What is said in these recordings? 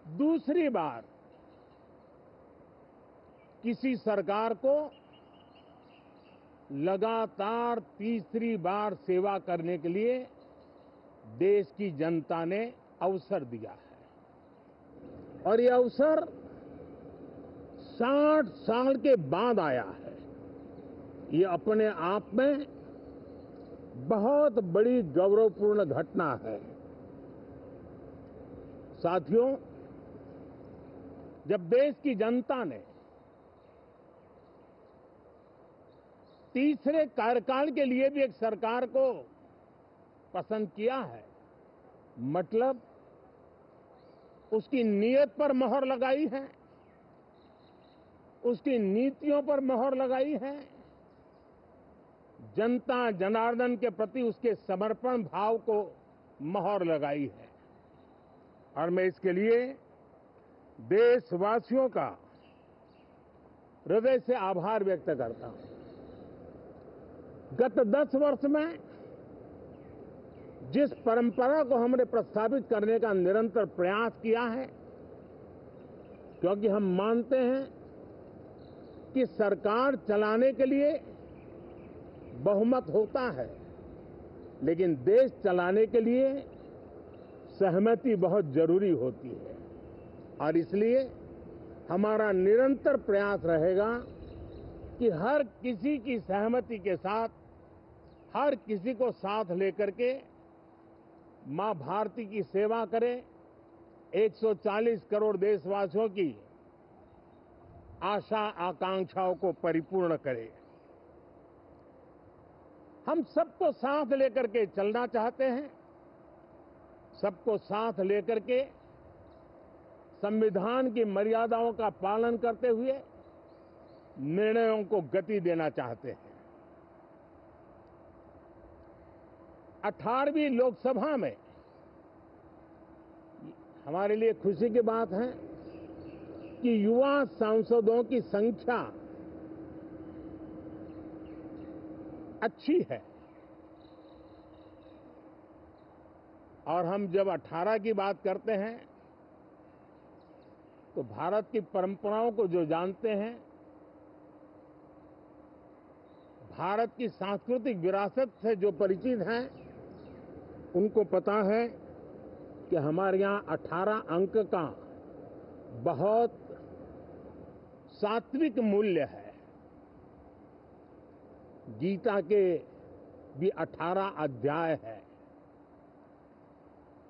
दूसरी बार किसी सरकार को लगातार तीसरी बार सेवा करने के लिए देश की जनता ने अवसर दिया है और ये अवसर 60 साल के बाद आया है। ये अपने आप में बहुत बड़ी गौरवपूर्ण घटना है। साथियों, जब देश की जनता ने तीसरे कार्यकाल के लिए भी एक सरकार को पसंद किया है, मतलब उसकी नीयत पर मोहर लगाई है, उसकी नीतियों पर मोहर लगाई है, जनता जनार्दन के प्रति उसके समर्पण भाव को मोहर लगाई है। और मैं इसके लिए देशवासियों का हृदय से आभार व्यक्त करता हूं। गत 10 वर्ष में जिस परंपरा को हमने प्रस्तावित करने का निरंतर प्रयास किया है, क्योंकि हम मानते हैं कि सरकार चलाने के लिए बहुमत होता है, लेकिन देश चलाने के लिए सहमति बहुत जरूरी होती है। और इसलिए हमारा निरंतर प्रयास रहेगा कि हर किसी की सहमति के साथ, हर किसी को साथ लेकर के मां भारती की सेवा करें, 140 करोड़ देशवासियों की आशा आकांक्षाओं को परिपूर्ण करें। हम सबको साथ लेकर के चलना चाहते हैं, सबको साथ लेकर के संविधान की मर्यादाओं का पालन करते हुए निर्णयों को गति देना चाहते हैं। 18वीं लोकसभा में हमारे लिए खुशी की बात है कि युवा सांसदों की संख्या अच्छी है। और हम जब 18 की बात करते हैं तो भारत की परंपराओं को जो जानते हैं, भारत की सांस्कृतिक विरासत से जो परिचित हैं, उनको पता है कि हमारे यहाँ 18 अंक का बहुत सात्विक मूल्य है। गीता के भी 18 अध्याय है।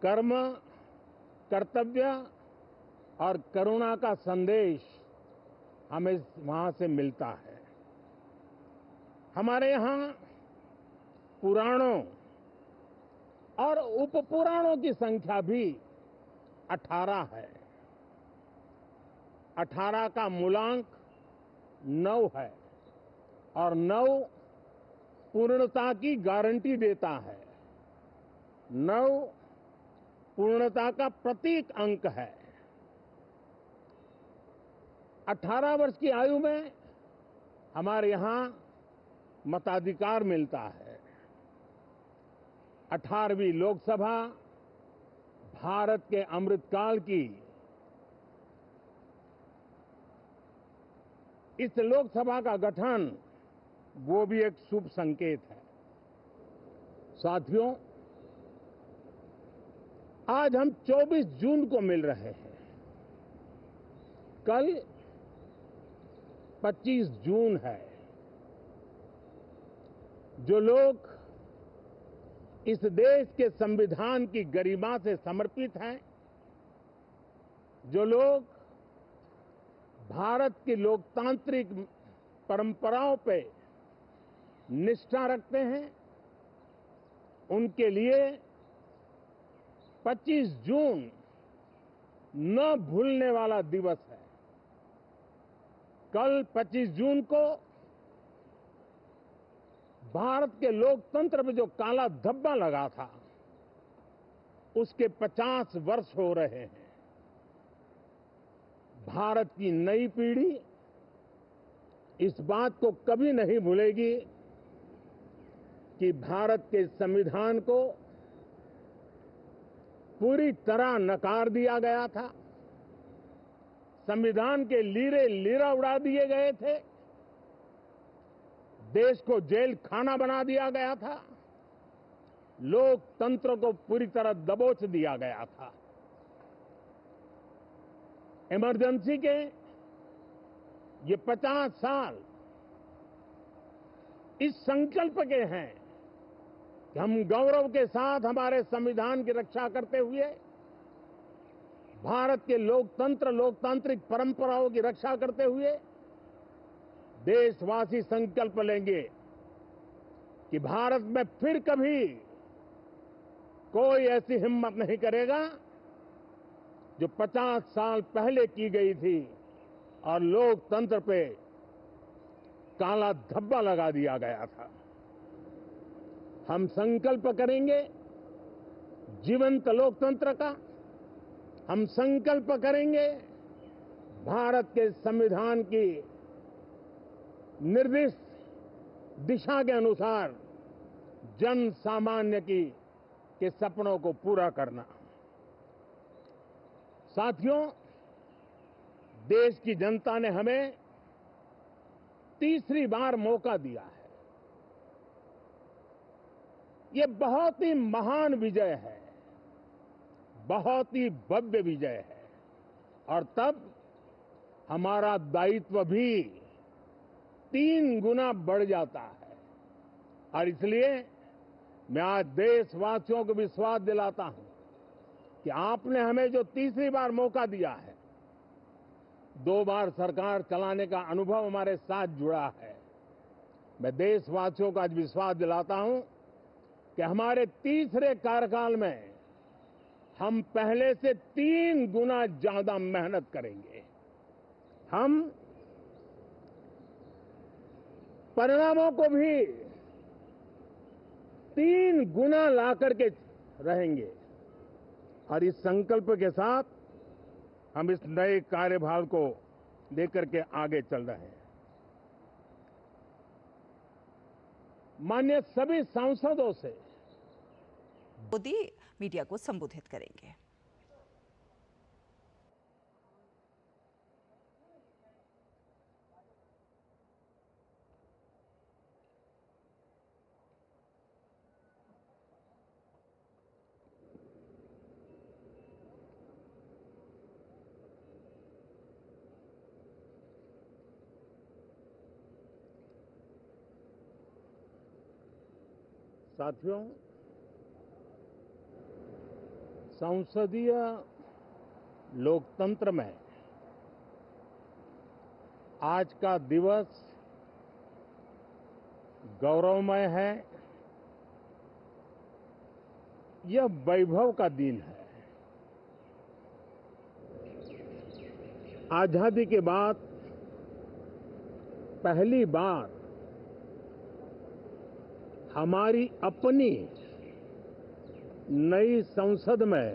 कर्म, कर्तव्य और करुणा का संदेश हमें वहां से मिलता है। हमारे यहाँ पुराणों और उपपुराणों की संख्या भी 18 है। 18 का मूलांक 9 है और 9 पूर्णता की गारंटी देता है। 9 पूर्णता का प्रतीक अंक है। 18 वर्ष की आयु में हमारे यहाँ मताधिकार मिलता है। 18वीं लोकसभा भारत के अमृतकाल की इस लोकसभा का गठन, वो भी एक शुभ संकेत है। साथियों, आज हम 24 जून को मिल रहे हैं। कल 25 जून है। जो लोग इस देश के संविधान की गरिमा से समर्पित हैं, जो लोग भारत की लोकतांत्रिक परंपराओं पे निष्ठा रखते हैं, उनके लिए 25 जून न भूलने वाला दिवस है। कल 25 जून को भारत के लोकतंत्र में जो काला धब्बा लगा था, उसके 50 वर्ष हो रहे हैं। भारत की नई पीढ़ी इस बात को कभी नहीं भूलेगी कि भारत के संविधान को पूरी तरह नकार दिया गया था, संविधान के लीरे लीरा उड़ा दिए गए थे, देश को जेल खाना बना दिया गया था, लोकतंत्र को पूरी तरह दबोच दिया गया था। इमरजेंसी के ये 50 साल इस संकल्प के हैं कि हम गौरव के साथ हमारे संविधान की रक्षा करते हुए भारत के लोकतंत्र, लोकतांत्रिक परंपराओं की रक्षा करते हुए देशवासी संकल्प लेंगे कि भारत में फिर कभी कोई ऐसी हिम्मत नहीं करेगा जो 50 साल पहले की गई थी और लोकतंत्र पे काला धब्बा लगा दिया गया था। हम संकल्प करेंगे जीवंत लोकतंत्र का, हम संकल्प करेंगे भारत के संविधान की निर्दिष्ट दिशा के अनुसार जन सामान्य के सपनों को पूरा करना। साथियों, देश की जनता ने हमें तीसरी बार मौका दिया है। ये बहुत ही महान विजय है, बहुत ही भव्य विजय है और तब हमारा दायित्व भी 3 गुना बढ़ जाता है। और इसलिए मैं आज देशवासियों को विश्वास दिलाता हूं कि आपने हमें जो तीसरी बार मौका दिया है, 2 बार सरकार चलाने का अनुभव हमारे साथ जुड़ा है। मैं देशवासियों को आज विश्वास दिलाता हूं कि हमारे तीसरे कार्यकाल में हम पहले से 3 गुना ज्यादा मेहनत करेंगे। हम परिणामों को भी 3 गुना ला करके रहेंगे और इस संकल्प के साथ हम इस नए कार्यभार को लेकर के आगे चल रहे हैं। माननीय सभी सांसदों से मोदी मीडिया को संबोधित करेंगे। साथियों, संसदीय लोकतंत्र में आज का दिवस गौरवमय है। यह वैभव का दिन है। आजादी के बाद पहली बार हमारी अपनी नई संसद में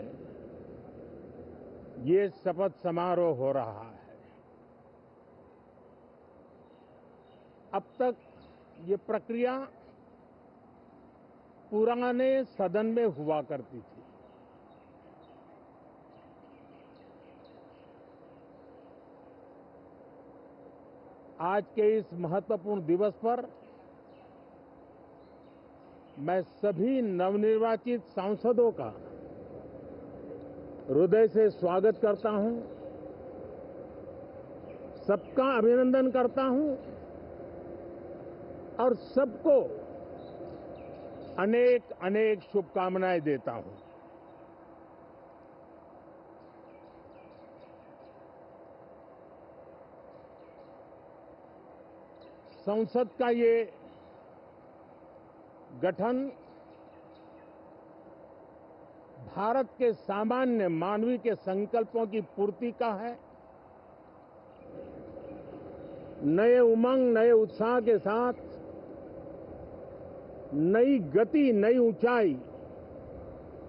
ये शपथ समारोह हो रहा है। अब तक ये प्रक्रिया पुराने सदन में हुआ करती थी। आज के इस महत्वपूर्ण दिवस पर मैं सभी नवनिर्वाचित सांसदों का हृदय से स्वागत करता हूं, सबका अभिनंदन करता हूं और सबको अनेक अनेक शुभकामनाएं देता हूं। संसद का ये गठन भारत के सामान्य मानवीय के संकल्पों की पूर्ति का है। नए उमंग, नए उत्साह के साथ नई गति, नई ऊंचाई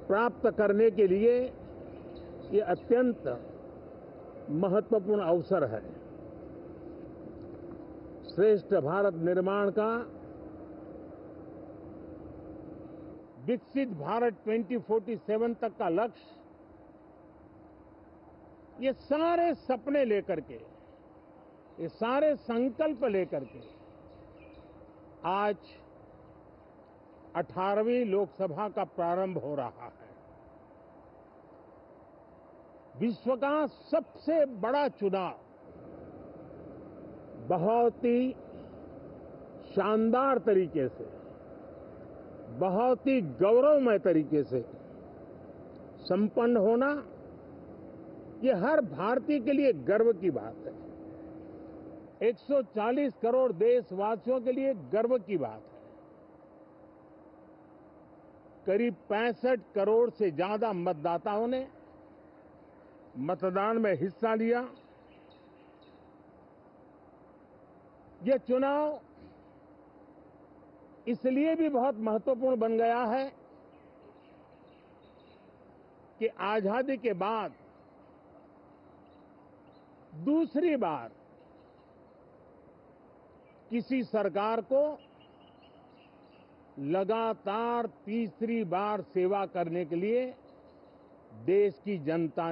प्राप्त करने के लिए ये अत्यंत महत्वपूर्ण अवसर है। श्रेष्ठ भारत निर्माण का, विकसित भारत 2047 तक का लक्ष्य, ये सारे सपने लेकर के, ये सारे संकल्प लेकर के आज 18वीं लोकसभा का प्रारंभ हो रहा है। विश्व का सबसे बड़ा चुनाव बहुत ही शानदार तरीके से, बहुत ही गौरवमय तरीके से संपन्न होना, ये हर भारतीय के लिए गर्व की बात है। 140 करोड़ देशवासियों के लिए गर्व की बात है। करीब 65 करोड़ से ज्यादा मतदाताओं ने मतदान में हिस्सा लिया। यह चुनाव इसलिए भी बहुत महत्वपूर्ण बन गया है कि आजादी के बाद दूसरी बार किसी सरकार को लगातार तीसरी बार सेवा करने के लिए देश की जनता ने